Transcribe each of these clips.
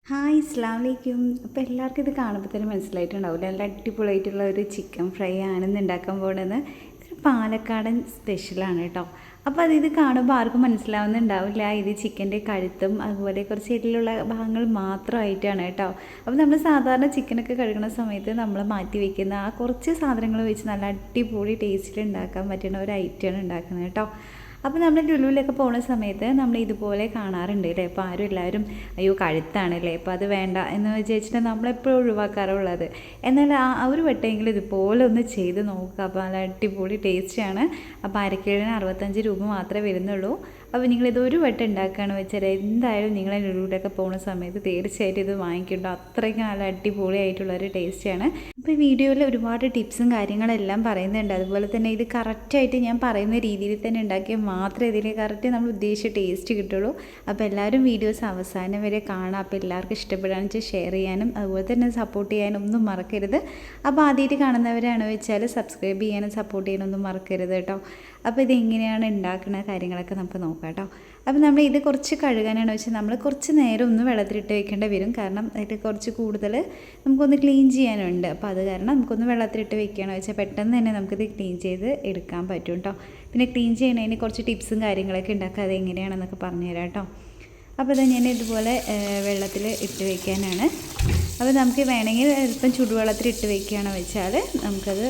Hi അസ്സലാമു അലൈക്കും. അപ്പോൾ എല്ലാവർക്കും ഇത് കാണുമ്പോൾ തന്നെ മനസ്സിലായിട്ടുണ്ടാവില്ല, നല്ല അടിപൊളിയായിട്ടുള്ള ഒരു ചിക്കൻ ഫ്രൈ ആണ് ഇന്ന് ഉണ്ടാക്കാൻ പോകുന്നത്. ഇതൊരു പാലക്കാടൻ സ്പെഷ്യലാണ് കേട്ടോ. അപ്പോൾ ഇത് കാണുമ്പോൾ ആർക്കും മനസ്സിലാവുന്നുണ്ടാവില്ല, ഇത് ചിക്കൻ്റെ കഴുത്തും അതുപോലെ കുറച്ച് എല്ലുള്ള ഭാഗങ്ങൾ മാത്രമായിട്ടാണ് കേട്ടോ. അപ്പോൾ നമ്മൾ സാധാരണ ചിക്കനൊക്കെ കഴുകുന്ന സമയത്ത് നമ്മൾ മാറ്റി വയ്ക്കുന്ന ആ കുറച്ച് സാധനങ്ങൾ വെച്ച് നല്ല അടിപൊളി ടേസ്റ്റിൽ ഉണ്ടാക്കാൻ പറ്റുന്ന ഒരു ഐറ്റമാണ് ഉണ്ടാക്കുന്നത് കേട്ടോ. അപ്പോൾ നമ്മൾ ലുലുവിലൊക്കെ പോകുന്ന സമയത്ത് നമ്മൾ ഇതുപോലെ കാണാറുണ്ട് അല്ലേ. അപ്പോൾ എല്ലാവരും അയ്യോ കഴുത്താണല്ലേ, അപ്പോൾ അത് വേണ്ട എന്ന് വിചാരിച്ചിട്ട് നമ്മളെപ്പോഴും ഒഴിവാക്കാറുള്ളത്. എന്നാൽ ആ ഒരു വട്ടമെങ്കിലും ഇതുപോലെ ഒന്ന് ചെയ്ത് നോക്കുക. അപ്പോൾ നല്ല അടിപൊളി ടേസ്റ്റാണ്. അപ്പോൾ അരക്കിഴന് 65 രൂപ മാത്രമേ വരുന്നുള്ളൂ. അപ്പോൾ നിങ്ങളിത് ഒരു വട്ടം ഉണ്ടാക്കുകയാണ് വെച്ചാൽ എന്തായാലും നിങ്ങളെ ലുലുവിലൊക്കെ പോകുന്ന സമയത്ത് തീർച്ചയായിട്ടും ഇത് വാങ്ങിക്കേണ്ട, അത്രയ്ക്ക് നല്ല അടിപൊളിയായിട്ടുള്ളൊരു ടേസ്റ്റാണ്. അപ്പോൾ ഈ വീഡിയോയിൽ ഒരുപാട് ടിപ്സും കാര്യങ്ങളെല്ലാം പറയുന്നുണ്ട്. അതുപോലെ തന്നെ ഇത് കറക്റ്റായിട്ട് ഞാൻ പറയുന്ന രീതിയിൽ തന്നെ ഉണ്ടാക്കിയാൽ മാത്രമേ ഇതിൽ കറക്റ്റ് നമ്മൾ ഉദ്ദേശിച്ച ടേസ്റ്റ് കിട്ടുള്ളൂ. അപ്പോൾ എല്ലാവരും വീഡിയോസ് അവസാനം വരെ കാണാം. അപ്പോൾ എല്ലാവർക്കും ഇഷ്ടപ്പെടുകയാണെന്ന് വെച്ചാൽ ഷെയർ ചെയ്യാനും അതുപോലെ തന്നെ സപ്പോർട്ട് ചെയ്യാനും ഒന്നും മറക്കരുത്. അപ്പോൾ ആദ്യമായിട്ട് കാണുന്നവരാണ് വെച്ചാൽ സബ്സ്ക്രൈബ് ചെയ്യാനും സപ്പോർട്ട് ചെയ്യാനൊന്നും മറക്കരുത് കേട്ടോ. അപ്പോൾ ഇതെങ്ങനെയാണ് ഉണ്ടാക്കുന്ന കാര്യങ്ങളൊക്കെ നമുക്ക് നോക്കാം കേട്ടോ. അപ്പോൾ നമ്മൾ ഇത് കുറച്ച് കഴുകാനാണ് വെച്ചാൽ നമ്മൾ കുറച്ച് നേരം ഒന്ന് വെള്ളത്തിലിട്ട് വെക്കേണ്ടി വരും. കാരണം ഇത് കുറച്ച് കൂടുതൽ നമുക്കൊന്ന് ക്ലീൻ ചെയ്യാനുണ്ട്. അപ്പോൾ അത് കാരണം നമുക്കൊന്ന് വെള്ളത്തിലിട്ട് വെക്കുകയാണെന്ന് വെച്ചാൽ പെട്ടെന്ന് തന്നെ നമുക്കിത് ക്ലീൻ ചെയ്ത് എടുക്കാൻ പറ്റും കേട്ടോ. പിന്നെ ക്ലീൻ ചെയ്യണതിന് കുറച്ച് ടിപ്സും കാര്യങ്ങളൊക്കെ ഉണ്ടാക്കുക, അത് എങ്ങനെയാണെന്നൊക്കെ പറഞ്ഞുതരാം കേട്ടോ. അപ്പോൾ ഇത് ഞാൻ ഇതുപോലെ വെള്ളത്തിൽ ഇട്ട് വയ്ക്കാനാണ്. അപ്പോൾ നമുക്ക് വേണമെങ്കിൽ ഇപ്പം ചുടുവെള്ളത്തിൽ ഇട്ട് വയ്ക്കുകയാണെന്ന് വെച്ചാൽ നമുക്കത്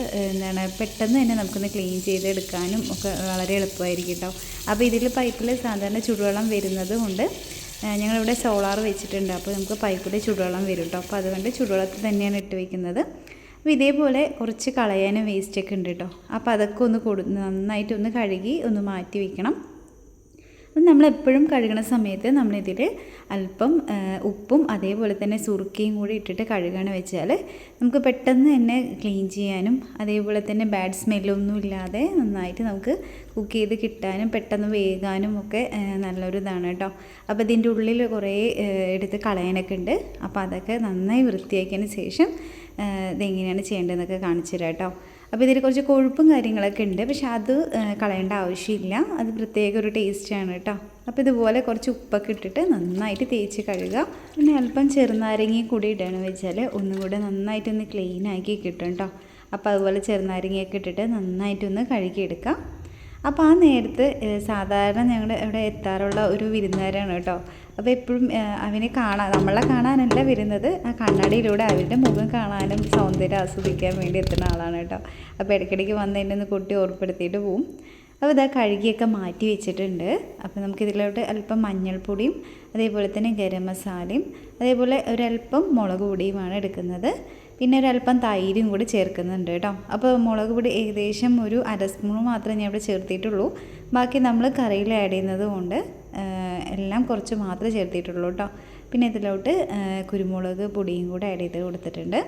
പെട്ടെന്ന് തന്നെ നമുക്കൊന്ന് ക്ലീൻ ചെയ്തെടുക്കാനും ഒക്കെ വളരെ എളുപ്പമായിരിക്കും കേട്ടോ. അപ്പോൾ ഇതിൽ പൈപ്പിൽ സാധാരണ ചുടുവെള്ളം വരുന്നത് കൊണ്ട് ഞങ്ങളിവിടെ സോളാർ വെച്ചിട്ടുണ്ട്. അപ്പോൾ നമുക്ക് പൈപ്പിൽ ചുടുവെള്ളം വരും കേട്ടോ. അപ്പോൾ അതുകൊണ്ട് ചുടുവെള്ളത്തിൽ തന്നെയാണ് ഇട്ട് വയ്ക്കുന്നത്. അപ്പോൾ ഇതേപോലെ കുറച്ച് കളയാനും വേസ്റ്റൊക്കെ ഉണ്ട് കേട്ടോ. അപ്പോൾ അതൊക്കെ ഒന്ന് നന്നായിട്ടൊന്ന് കഴുകി ഒന്ന് മാറ്റി വയ്ക്കണം. നമ്മളെപ്പോഴും കഴുകണ സമയത്ത് നമ്മളിതിൽ അല്പം ഉപ്പും അതേപോലെ തന്നെ സുറുക്കയും കൂടി ഇട്ടിട്ട് കഴുകണം വെച്ചാൽ നമുക്ക് പെട്ടെന്ന് തന്നെ ക്ലീൻ ചെയ്യാനും അതേപോലെ തന്നെ ബാഡ് സ്മെല്ലൊന്നും ഇല്ലാതെ നന്നായിട്ട് നമുക്ക് കുക്ക് ചെയ്ത് കിട്ടാനും പെട്ടെന്ന് വേകാനും ഒക്കെ നല്ലൊരു ഇതാണ് കേട്ടോ. അപ്പോൾ ഇതിൻ്റെ ഉള്ളിൽ കുറേ എടുത്ത് കളയാനൊക്കെ ഉണ്ട്. അപ്പോൾ അതൊക്കെ നന്നായി വൃത്തിയാക്കിയതിന് ശേഷം ഇതെങ്ങനെയാണ് ചെയ്യേണ്ടതെന്നൊക്കെ കാണിച്ചു തരാം കേട്ടോ. അപ്പോൾ ഇതിൽ കുറച്ച് കൊഴുപ്പും കാര്യങ്ങളൊക്കെ ഉണ്ട്, പക്ഷെ അത് കളയേണ്ട ആവശ്യമില്ല, അത് പ്രത്യേക ഒരു ടേസ്റ്റാണ് കേട്ടോ. അപ്പോൾ ഇതുപോലെ കുറച്ച് ഉപ്പൊക്കെ ഇട്ടിട്ട് നന്നായിട്ട് തേച്ച് കഴുകുക. പിന്നെ അല്പം ചെറുനാരങ്ങയും കൂടി ഇടണമെന്ന് വെച്ചാൽ ഒന്നും കൂടെ നന്നായിട്ടൊന്ന് ക്ലീനാക്കി കിട്ടും കേട്ടോ. അപ്പോൾ അതുപോലെ ചെറുനാരങ്ങയൊക്കെ ഇട്ടിട്ട് നന്നായിട്ടൊന്ന് കഴുകിയെടുക്കാം. അപ്പോൾ ആ നേരത്ത് സാധാരണ ഞങ്ങളുടെ ഇവിടെ എത്താറുള്ള ഒരു വിരുന്നുകാരാണ് കേട്ടോ. അപ്പോൾ എപ്പോഴും നമ്മളെ കാണാനല്ല വരുന്നത്, ആ കണ്ണാടിയിലൂടെ അവരുടെ മുഖം കാണാനും സൗന്ദര്യം ആസ്വദിക്കാൻ വേണ്ടി എത്തുന്ന ആളാണ് കേട്ടോ. അപ്പോൾ ഇടയ്ക്കിടയ്ക്ക് വന്ന് എന്നെ ഒന്ന് കുട്ടി ഓർപ്പെടുത്തിയിട്ട് പോവും. അപ്പോൾ ഇതാ കഴുകിയൊക്കെ മാറ്റി വെച്ചിട്ടുണ്ട്. അപ്പോൾ നമുക്കിതിലോട്ട് അല്പം മഞ്ഞൾപ്പൊടിയും അതേപോലെ തന്നെ ഗരം മസാലയും അതേപോലെ ഒരല്പം മുളക് പൊടിയുമാണ് എടുക്കുന്നത്. പിന്നെ ഒരല്പം തൈരും കൂടി ചേർക്കുന്നുണ്ട് കേട്ടോ. അപ്പോൾ മുളക് പൊടി ഏകദേശം ഒരു 1/2 സ്പൂൺ മാത്രമേ ഞാൻ ഇവിടെ ചേർത്തിട്ടുള്ളൂ. ബാക്കി നമ്മൾ കറിയിൽ ആഡ് ചെയ്യുന്നത് കൊണ്ട് എല്ലാം കുറച്ച് മാത്രമേ ചേർത്തിട്ടുള്ളൂ കേട്ടോ. പിന്നെ ഇതിലോട്ട് കുരുമുളക് പൊടിയും കൂടെ ആഡ് ചെയ്ത് കൊടുത്തിട്ടുണ്ട്.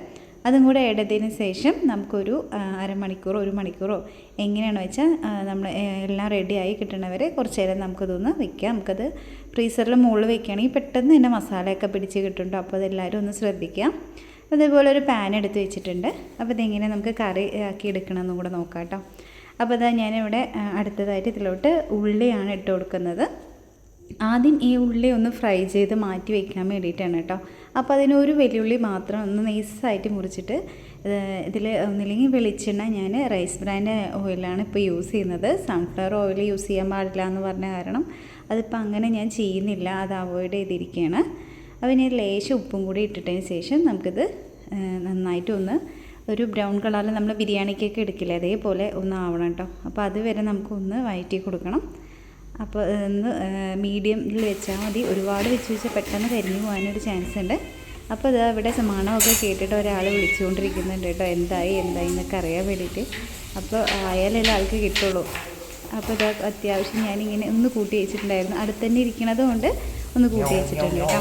അതും കൂടെ ആഡ് ചെയ്തതിന് ശേഷം നമുക്കൊരു അരമണിക്കൂറോ 1 മണിക്കൂറോ എങ്ങനെയാണെന്ന് വെച്ചാൽ നമ്മൾ എല്ലാം റെഡിയായി കിട്ടണവരെ കുറച്ച് നേരം നമുക്കതൊന്ന് വെക്കാം. നമുക്കത് ഫ്രീസറിൽ മുകളിൽ വെക്കുകയാണെങ്കിൽ പെട്ടെന്ന് തന്നെ മസാലയൊക്കെ പിടിച്ച് കിട്ടുന്നുണ്ടോ. അപ്പോൾ അതെല്ലാവരും ഒന്ന് ശ്രദ്ധിക്കാം. അതേപോലെ ഒരു പാൻ എടുത്ത് വെച്ചിട്ടുണ്ട്. അപ്പോൾ ഇതെങ്ങനെ നമുക്ക് കറി ആക്കി എടുക്കണമെന്നും കൂടെ നോക്കാം കേട്ടോ. അപ്പോൾ ഇതാ ഞാനിവിടെ അടുത്തതായിട്ട് ഇതിലോട്ട് ഉള്ളിയാണ് ഇട്ട് കൊടുക്കുന്നത്. ആദ്യം ഈ ഉള്ളി ഒന്ന് ഫ്രൈ ചെയ്ത് മാറ്റി വയ്ക്കാൻ വേണ്ടിയിട്ടാണ് കേട്ടോ. അപ്പോൾ അതിനൊരു വെല്ലുള്ളി മാത്രം ഒന്ന് നൈസായിട്ട് മുറിച്ചിട്ട് ഇതിൽ ഒന്നില്ലെങ്കിൽ വെളിച്ചെണ്ണ, ഞാൻ റൈസ് ബ്രാൻഡ് ഓയിലാണ് ഇപ്പോൾ യൂസ് ചെയ്യുന്നത്. സൺഫ്ലവർ ഓയിൽ യൂസ് ചെയ്യാൻ പാടില്ല എന്ന് പറഞ്ഞ കാരണം അതിപ്പോൾ അങ്ങനെ ഞാൻ ചെയ്യുന്നില്ല, അത് അവോയ്ഡ് ചെയ്തിരിക്കുകയാണ്. അപ്പോൾ ഇനി ലേശം ഉപ്പും കൂടി ഇട്ടിട്ടതിന് ശേഷം നമുക്കിത് നന്നായിട്ട് ഒന്ന് ഒരു ബ്രൗൺ കളറിൽ നമ്മൾ ബിരിയാണിക്കൊക്കെ എടുക്കില്ലേ അതേപോലെ ഒന്ന് ആവണം കേട്ടോ. അപ്പോൾ അതുവരെ നമുക്കൊന്ന് വഴറ്റി കൊടുക്കണം. അപ്പോൾ ഒന്ന് മീഡിയമിൽ വെച്ചാൽ മതി, ഒരുപാട് വെച്ചാൽ പെട്ടെന്ന് കരിഞ്ഞു പോകാനൊരു ചാൻസ് ഉണ്ട്. അപ്പോൾ ഇത് ഇവിടെ മണമൊക്കെ കേട്ടിട്ട് ഒരാൾ വിളിച്ചുകൊണ്ടിരിക്കുന്നുണ്ട് കേട്ടോ, എന്തായി എന്നൊക്കെ അറിയാൻ വേണ്ടിയിട്ട്. അപ്പോൾ ആയാലല്ലേ ആൾക്ക് കിട്ടുള്ളൂ. അപ്പോൾ ഇത് അത്യാവശ്യം ഞാനിങ്ങനെ ഒന്ന് കൂട്ടി വെച്ചിട്ടുണ്ടായിരുന്നു, അടുത്ത് തന്നെ ഇരിക്കണത് കൊണ്ട് ഒന്ന് കൂട്ടി വെച്ചിട്ടുണ്ട് കേട്ടോ.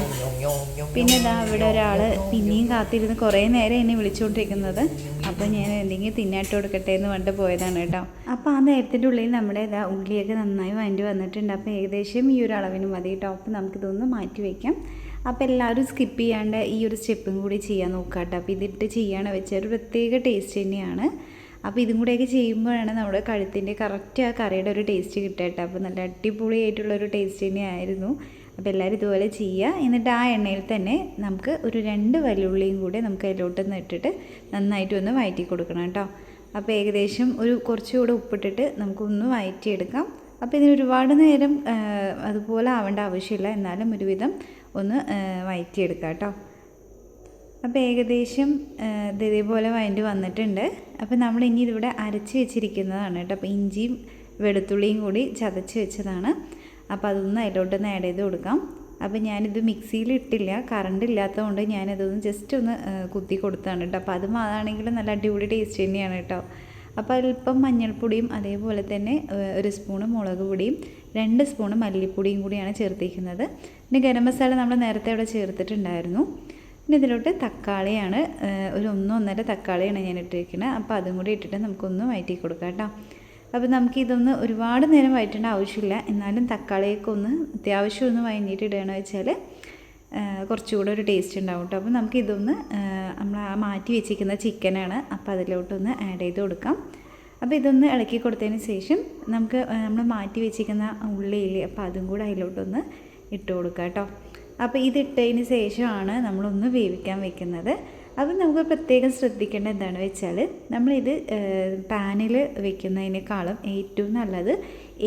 പിന്നെ ഇതാ ഇവിടെ ഒരാൾ പിന്നെയും കാത്തിരുന്ന് കുറേ നേരം എന്നെ വിളിച്ചുകൊണ്ടിരിക്കുന്നത്. അപ്പോൾ ഞാൻ എന്തെങ്കിലും തിന്നാട്ട് കൊടുക്കട്ടെ എന്ന് പറഞ്ഞിട്ട് പോയതാണ് കേട്ടോ. അപ്പോൾ ആ നേരത്തിൻ്റെ ഉള്ളിൽ നമ്മുടെ ഇതാ ഉള്ളിയൊക്കെ നന്നായി വഴണ്ടി വന്നിട്ടുണ്ട്. അപ്പോൾ ഏകദേശം ഈ ഒരു അളവിന് മതി കേട്ടോ. അപ്പോൾ നമുക്കിതൊന്ന് മാറ്റി വയ്ക്കാം. അപ്പോൾ എല്ലാവരും സ്കിപ്പ് ചെയ്യാണ്ട് ഈ ഒരു സ്റ്റെപ്പും കൂടി ചെയ്യാൻ നോക്കാം കേട്ടോ. അപ്പോൾ ഇതിട്ട് ചെയ്യുകയാണെന്ന് വെച്ചാൽ ഒരു പ്രത്യേക ടേസ്റ്റ് തന്നെയാണ്. അപ്പോൾ ഇതും കൂടെയൊക്കെ ചെയ്യുമ്പോഴാണ് നമ്മുടെ കഴുത്തിൻ്റെ കറക്റ്റ് ആ കറിയുടെ ഒരു ടേസ്റ്റ് കിട്ടുക കേട്ടോ. അപ്പോൾ നല്ല അടിപൊളിയായിട്ടുള്ളൊരു ടേസ്റ്റ് തന്നെയായിരുന്നു. അപ്പോൾ എല്ലാവരും ഇതുപോലെ ചെയ്യുക. എന്നിട്ട് ആ എണ്ണയിൽ തന്നെ നമുക്ക് ഒരു 2 വലിയുള്ളിയും കൂടെ നമുക്ക് അതിലോട്ടൊന്ന് ഇട്ടിട്ട് നന്നായിട്ടൊന്ന് വഴറ്റി കൊടുക്കണം കേട്ടോ. അപ്പോൾ ഏകദേശം ഒരു കുറച്ചുകൂടെ ഉപ്പിട്ടിട്ട് നമുക്കൊന്ന് വഴറ്റിയെടുക്കാം. അപ്പോൾ ഇതിന് ഒരുപാട് നേരം അതുപോലെ ആവേണ്ട ആവശ്യമില്ല, എന്നാലും ഒരുവിധം ഒന്ന് വഴറ്റിയെടുക്കാം കേട്ടോ. അപ്പോൾ ഏകദേശം ഇതേപോലെ വഴറ്റി വന്നിട്ടുണ്ട്. അപ്പോൾ നമ്മൾ ഇനി ഇതിവിടെ അരച്ച് വെച്ചിരിക്കുന്നതാണ് കേട്ടോ. അപ്പോൾ ഇഞ്ചിയും വെളുത്തുള്ളിയും കൂടി ചതച്ച് വെച്ചതാണ്. അപ്പോൾ അതൊന്ന് അതിലോട്ടൊന്ന് ആഡ് ചെയ്ത് കൊടുക്കാം. അപ്പോൾ ഞാനിത് മിക്സിയിൽ ഇട്ടില്ല, കറണ്ട് ഇല്ലാത്തതുകൊണ്ട് ഞാനതൊന്ന് ജസ്റ്റ് ഒന്ന് കുത്തി കൊടുത്താണ് കേട്ടോ. അപ്പോൾ അതും അതാണെങ്കിലും നല്ല അടിപൊളി ടേസ്റ്റ് തന്നെയാണ് കേട്ടോ. അപ്പോൾ അല്പം മഞ്ഞൾപ്പൊടിയും അതേപോലെ തന്നെ 1 സ്പൂണ് മുളക് പൊടിയും 2 സ്പൂണ് മല്ലിപ്പൊടിയും കൂടിയാണ് ചേർത്തിരിക്കുന്നത്. പിന്നെ ഗരം മസാല നമ്മൾ നേരത്തെ അവിടെ ചേർത്തിട്ടുണ്ടായിരുന്നു. പിന്നെ ഇതിലോട്ട് തക്കാളിയാണ്, ഒരു 1-1.5 തക്കാളിയാണ് ഞാൻ ഇട്ടിരിക്കുന്നത്. അപ്പോൾ അതും കൂടി ഇട്ടിട്ട് നമുക്കൊന്ന് വഴറ്റി കൊടുക്കാം കേട്ടോ. അപ്പോൾ നമുക്കിതൊന്ന് ഒരുപാട് നേരം വഴറ്റേണ്ട ആവശ്യമില്ല, എന്നാലും തക്കാളിയൊക്കെ ഒന്ന് അത്യാവശ്യം ഒന്ന് വഴഞ്ഞിട്ട് ഇടുകയാണെന്ന് വെച്ചാൽ കുറച്ചുകൂടെ ഒരു ടേസ്റ്റ് ഉണ്ടാവും കേട്ടോ. അപ്പോൾ നമുക്കിതൊന്ന് നമ്മൾ മാറ്റി വെച്ചിരിക്കുന്ന ചിക്കനാണ്, അപ്പോൾ അതിലോട്ടൊന്ന് ആഡ് ചെയ്ത് കൊടുക്കാം. അപ്പോൾ ഇതൊന്ന് ഇളക്കി കൊടുത്തതിന് ശേഷം നമുക്ക് നമ്മൾ മാറ്റി വെച്ചിരിക്കുന്ന ഉള്ളിയില്ലേ, അപ്പോൾ അതും കൂടെ അതിലോട്ടൊന്ന് ഇട്ട് കൊടുക്കാം കേട്ടോ. അപ്പോൾ ഇതിട്ടതിന് ശേഷമാണ് നമ്മളൊന്ന് വേവിക്കാൻ വെക്കുന്നത്. അപ്പം നമുക്ക് പ്രത്യേകം ശ്രദ്ധിക്കേണ്ട എന്താണെന്ന് വെച്ചാൽ നമ്മളിത് പാനിൽ വെക്കുന്നതിനേക്കാളും ഏറ്റവും നല്ലത്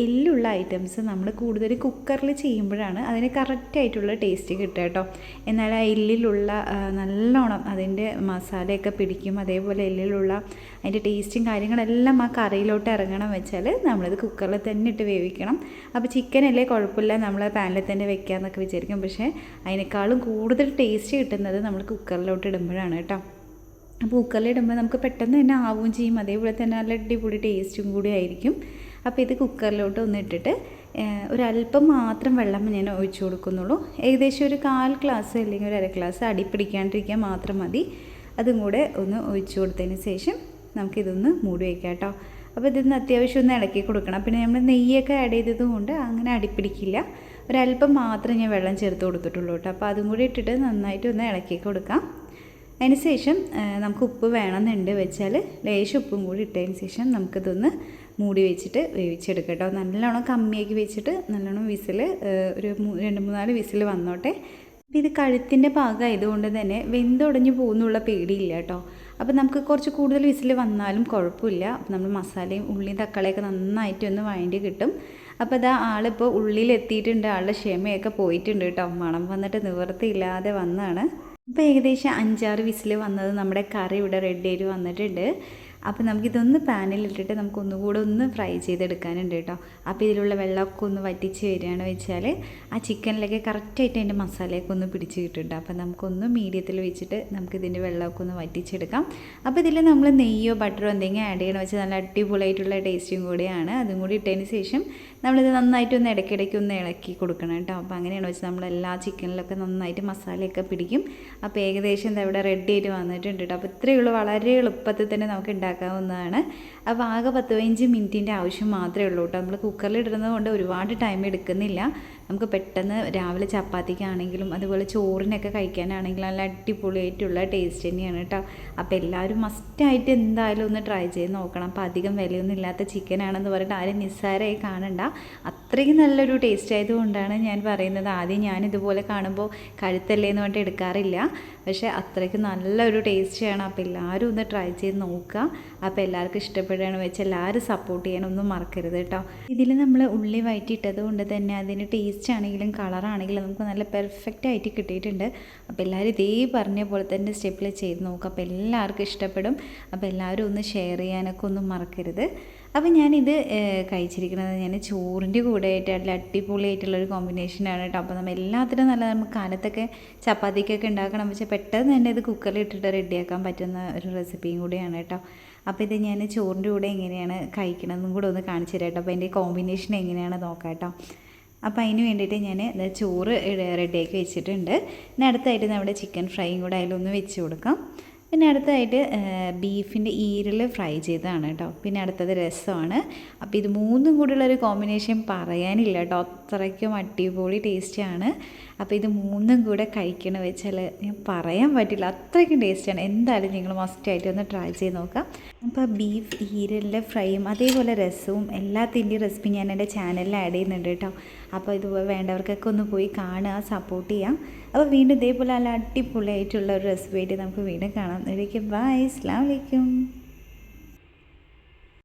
എല്ലുള്ള ഐറ്റംസ് നമ്മൾ കൂടുതൽ കുക്കറിൽ ചെയ്യുമ്പോഴാണ് അതിന് കറക്റ്റായിട്ടുള്ള ടേസ്റ്റ് കിട്ടുക കേട്ടോ. എന്നാൽ ആ എല്ലിലുള്ള നല്ലോണം അതിൻ്റെ മസാലയൊക്കെ പിടിക്കും, അതേപോലെ എല്ലിലുള്ള അതിൻ്റെ ടേസ്റ്റും കാര്യങ്ങളെല്ലാം ആ കറിയിലോട്ട് ഇറങ്ങണം വെച്ചാൽ നമ്മളിത് കുക്കറിൽ തന്നെ ഇട്ട് വേവിക്കണം. അപ്പോൾ ചിക്കനല്ലേ കുഴപ്പമില്ല, നമ്മൾ പാനിൽ തന്നെ വെക്കാമെന്നൊക്കെ വിചാരിക്കും, പക്ഷേ അതിനേക്കാളും കൂടുതൽ ടേസ്റ്റ് കിട്ടുന്നത് നമ്മൾ കുക്കറിലോട്ട് ഇടുമ്പോഴാണ് കേട്ടോ. അപ്പോൾ കുക്കറിലിടുമ്പോൾ നമുക്ക് പെട്ടെന്ന് തന്നെ ആവുകയും ചെയ്യും, അതേപോലെ തന്നെ നല്ല അടിപൊളി ടേസ്റ്റും കൂടി ആയിരിക്കും. അപ്പോൾ ഇത് കുക്കറിലോട്ട് ഒന്നിട്ടിട്ട് ഒരല്പം മാത്രം വെള്ളം ഞാൻ ഒഴിച്ചു കൊടുക്കുന്നുള്ളൂ. ഏകദേശം ഒരു 1/4 ഗ്ലാസ് അല്ലെങ്കിൽ ഒരു 1/2 ഗ്ലാസ് അടി പിടിക്കാണ്ടിരിക്കാൻ മാത്രം മതി. അതും കൂടെ ഒന്ന് ഒഴിച്ചു കൊടുത്തതിന് ശേഷം നമുക്കിതൊന്ന് മൂടി വയ്ക്കാം കേട്ടോ. അപ്പോൾ ഇതൊന്ന് അത്യാവശ്യം ഒന്ന് ഇളക്കി കൊടുക്കണം. പിന്നെ നമ്മൾ നെയ്യൊക്കെ ആഡ് ചെയ്തത് കൊണ്ട് അങ്ങനെ അടിപ്പിടിക്കില്ല. ഒരല്പം മാത്രം ഞാൻ വെള്ളം ചേർത്ത് കൊടുത്തിട്ടുള്ളൂ കേട്ടോ. അപ്പോൾ അതും കൂടി ഇട്ടിട്ട് നന്നായിട്ട് ഒന്ന് ഇളക്കി കൊടുക്കാം. അതിന് ശേഷം നമുക്ക് ഉപ്പ് വേണമെന്നുണ്ട് വെച്ചാൽ ലേശം ഉപ്പും കൂടി ഇട്ടതിന് ശേഷം നമുക്കിതൊന്ന് മൂടി വെച്ചിട്ട് വേവിച്ചെടുക്കാം കേട്ടോ. നല്ലോണം കമ്മിയാക്കി വെച്ചിട്ട് നല്ലോണം വിസിൽ ഒരു 2-3-4 വിസിൽ വന്നോട്ടെ. അപ്പോൾ ഇത് കഴുത്തിൻ്റെ ഭാഗമായതുകൊണ്ട് തന്നെ വെന്തുടഞ്ഞ് പോകുന്നുള്ള പേടിയില്ല കേട്ടോ. അപ്പോൾ നമുക്ക് കുറച്ച് കൂടുതൽ വിസിൽ വന്നാലും കുഴപ്പമില്ല. അപ്പോൾ നമ്മൾ മസാലയും ഉള്ളിയും തക്കാളിയൊക്കെ നന്നായിട്ട് ഒന്ന് വഴണ്ടി കിട്ടും. അപ്പോൾ ഇതാ ആളിപ്പോൾ ഉള്ളിലെത്തിയിട്ടുണ്ട്, ആളുടെ ക്ഷമയൊക്കെ പോയിട്ടുണ്ട് കേട്ടോ. മണം വന്നിട്ട് നിവൃത്തിയില്ലാതെ വന്നതാണ്. ഇപ്പോൾ ഏകദേശം 5-6 വിസിൽ വന്നത് നമ്മുടെ കറി ഇവിടെ റെഡി ആയിട്ട് വന്നിട്ടുണ്ട്. അപ്പോൾ നമുക്കിതൊന്ന് പാനിലിട്ടിട്ട് നമുക്കൊന്നുകൂടെ ഒന്ന് ഫ്രൈ ചെയ്തെടുക്കാനുണ്ട് കേട്ടോ. അപ്പോൾ ഇതിലുള്ള വെള്ളമൊക്കെ ഒന്ന് വറ്റിച്ച് വരികയാണ് വെച്ചാൽ ആ ചിക്കനിലൊക്കെ കറക്റ്റായിട്ട് അതിൻ്റെ മസാലയൊക്കെ ഒന്ന് പിടിച്ച് കിട്ടുന്നുണ്ട്. അപ്പോൾ നമുക്കൊന്ന് മീഡിയത്തിൽ വെച്ചിട്ട് നമുക്കിതിൻ്റെ വെള്ളമൊക്കെ ഒന്ന് വറ്റിച്ചെടുക്കാം. അപ്പോൾ ഇതിൽ നമ്മൾ നെയ്യോ ബട്ടറോ എന്തെങ്കിലും ആഡ് ചെയ്യണമെന്ന് വെച്ചാൽ നല്ല അടിപൊളിയായിട്ടുള്ള ടേസ്റ്റും കൂടിയാണ്. അതും കൂടി ഇട്ടതിന് ശേഷം നമ്മളിത് നന്നായിട്ടൊന്ന് ഇടയ്ക്കിടയ്ക്ക് ഒന്ന് ഇളക്കി കൊടുക്കണം കേട്ടോ. അപ്പോൾ അങ്ങനെയാണ് വെച്ചാൽ നമ്മളെല്ലാ ചിക്കനിലൊക്കെ നന്നായിട്ട് മസാലയൊക്കെ പിടിക്കും. അപ്പോൾ ഏകദേശം എന്താ ഇവിടെ റെഡി ആയിട്ട് വന്നിട്ടുണ്ട് കേട്ടോ. അപ്പോൾ ഇത്രയേ ഉള്ളൂ, വളരെ എളുപ്പത്തിൽ തന്നെ നമുക്ക് ഉണ്ടാക്കാവുന്നതാണ്. അപ്പോൾ ആകെ 10-15 മിനിറ്റിൻ്റെ ആവശ്യം മാത്രമേ ഉള്ളൂ കേട്ടോ. നമ്മൾ കുക്കറിൽ ഇടുന്നത് കൊണ്ട് ഒരുപാട് ടൈം എടുക്കുന്നില്ല. നമുക്ക് പെട്ടെന്ന് രാവിലെ ചപ്പാത്തിക്കാണെങ്കിലും അതുപോലെ ചോറിനൊക്കെ കഴിക്കാനാണെങ്കിലും നല്ല അടിപൊളിയായിട്ടുള്ള ടേസ്റ്റ് തന്നെയാണ് കേട്ടോ. അപ്പോൾ എല്ലാവരും മസ്റ്റായിട്ട് എന്തായാലും ഒന്ന് ട്രൈ ചെയ്ത് നോക്കണം. അപ്പോൾ അധികം വിലയൊന്നും ഇല്ലാത്ത ചിക്കനാണെന്ന് പറഞ്ഞിട്ട് ആരും നിസ്സാരമായി കാണണ്ട, അത്രയും നല്ലൊരു ടേസ്റ്റ് ആയതുകൊണ്ടാണ് ഞാൻ പറയുന്നത്. ആദ്യം ഞാനിതുപോലെ കാണുമ്പോൾ കഴുത്തല്ലേ എന്ന് പറഞ്ഞിട്ട് എടുക്കാറില്ല, പക്ഷേ അത്രയ്ക്ക് നല്ലൊരു ടേസ്റ്റാണ്. അപ്പോൾ എല്ലാവരും ഒന്ന് ട്രൈ ചെയ്ത് നോക്കുക. അപ്പോൾ എല്ലാവർക്കും ഇഷ്ടപ്പെടുകയാണെന്ന് വെച്ചാൽ എല്ലാവരും സപ്പോർട്ട് ചെയ്യാനൊന്നും മറക്കരുത് കേട്ടോ. ഇതിൽ നമ്മൾ ഉള്ളി വഴറ്റിയിട്ടത് കൊണ്ട് തന്നെ അതിന് ടേസ്റ്റ് ആണെങ്കിലും കളറാണെങ്കിലും നമുക്ക് നല്ല പെർഫെക്റ്റ് ആയിട്ട് കിട്ടിയിട്ടുണ്ട്. അപ്പോൾ എല്ലാവരും ഇതേ പറഞ്ഞ പോലെ തന്നെ സ്റ്റെപ്പിൽ ചെയ്ത് നോക്കുക. അപ്പോൾ എല്ലാവർക്കും ഇഷ്ടപ്പെടും. അപ്പോൾ എല്ലാവരും ഒന്ന് ഷെയർ ചെയ്യാനൊക്കെ ഒന്നും മറക്കരുത്. അപ്പോൾ ഞാനിത് കഴിച്ചിരിക്കുന്നത് ഞാൻ ചോറിൻ്റെ കൂടെ ആയിട്ട് നല്ല അടിപൊളിയായിട്ടുള്ളൊരു കോമ്പിനേഷനാണ് കേട്ടോ. അപ്പോൾ നമ്മൾ എല്ലാത്തിനും നല്ല നമുക്ക് കാലത്തൊക്കെ ചപ്പാത്തിക്കൊക്കെ ഉണ്ടാക്കണം വെച്ചാൽ പെട്ടെന്ന് തന്നെ ഇത് കുക്കറിൽ ഇട്ടിട്ട് റെഡിയാക്കാൻ പറ്റുന്ന ഒരു റെസിപ്പിയും കൂടിയാണ് കേട്ടോ. അപ്പോൾ ഇത് ഞാൻ ചോറിൻ്റെ കൂടെ എങ്ങനെയാണ് കഴിക്കണമെന്നും കൂടെ ഒന്ന് കാണിച്ചു തരാം കേട്ടോ. അപ്പോൾ അതിൻ്റെ കോമ്പിനേഷൻ എങ്ങനെയാണ് നോക്കാം കേട്ടോ. അപ്പോൾ അതിന് വേണ്ടിയിട്ട് ഞാൻ ചോറ് റെഡിയാക്കി വെച്ചിട്ടുണ്ട്. പിന്നെ അടുത്തായിട്ട് നമ്മുടെ ചിക്കൻ ഫ്രൈയും കൂടെ അതിലൊന്ന് വെച്ച് കൊടുക്കാം. പിന്നെ അടുത്തതായിട്ട് ബീഫിൻ്റെ ഈരൽ ഫ്രൈ ചെയ്തതാണ് കേട്ടോ. പിന്നെ അടുത്തത് രസമാണ്. അപ്പോൾ ഇത് മൂന്നും കൂടിയുള്ളൊരു കോമ്പിനേഷൻ പറയാനില്ല കേട്ടോ, അത്രയ്ക്കും അടിപൊളി ടേസ്റ്റാണ്. അപ്പോൾ ഇത് മൂന്നും കൂടെ കഴിക്കണ വെച്ചാൽ ഞാൻ പറയാൻ പറ്റില്ല, അത്രയ്ക്കും ടേസ്റ്റാണ്. എന്തായാലും നിങ്ങൾ മസ്റ്റായിട്ട് ഒന്ന് ട്രൈ ചെയ്ത് നോക്കാം. അപ്പോൾ ബീഫ് ഈരലിൻ്റെ ഫ്രൈയും അതേപോലെ രസവും എല്ലാത്തിൻ്റെയും റെസിപ്പി ഞാൻ എൻ്റെ ചാനലിൽ ആഡ് ചെയ്യുന്നുണ്ട് കേട്ടോ. അപ്പോൾ ഇത് വേണ്ടവർക്കൊക്കെ ഒന്ന് പോയി കാണുക, സപ്പോർട്ട് ചെയ്യാം. അപ്പോൾ വീണ്ടും ഇതേപോലെ നല്ല അടിപൊളിയായിട്ടുള്ള ഒരു റെസിപ്പി ആയിട്ട് നമുക്ക് വീണ്ടും കാണാം. ബൈ, അസ്സലാമു അലൈക്കും.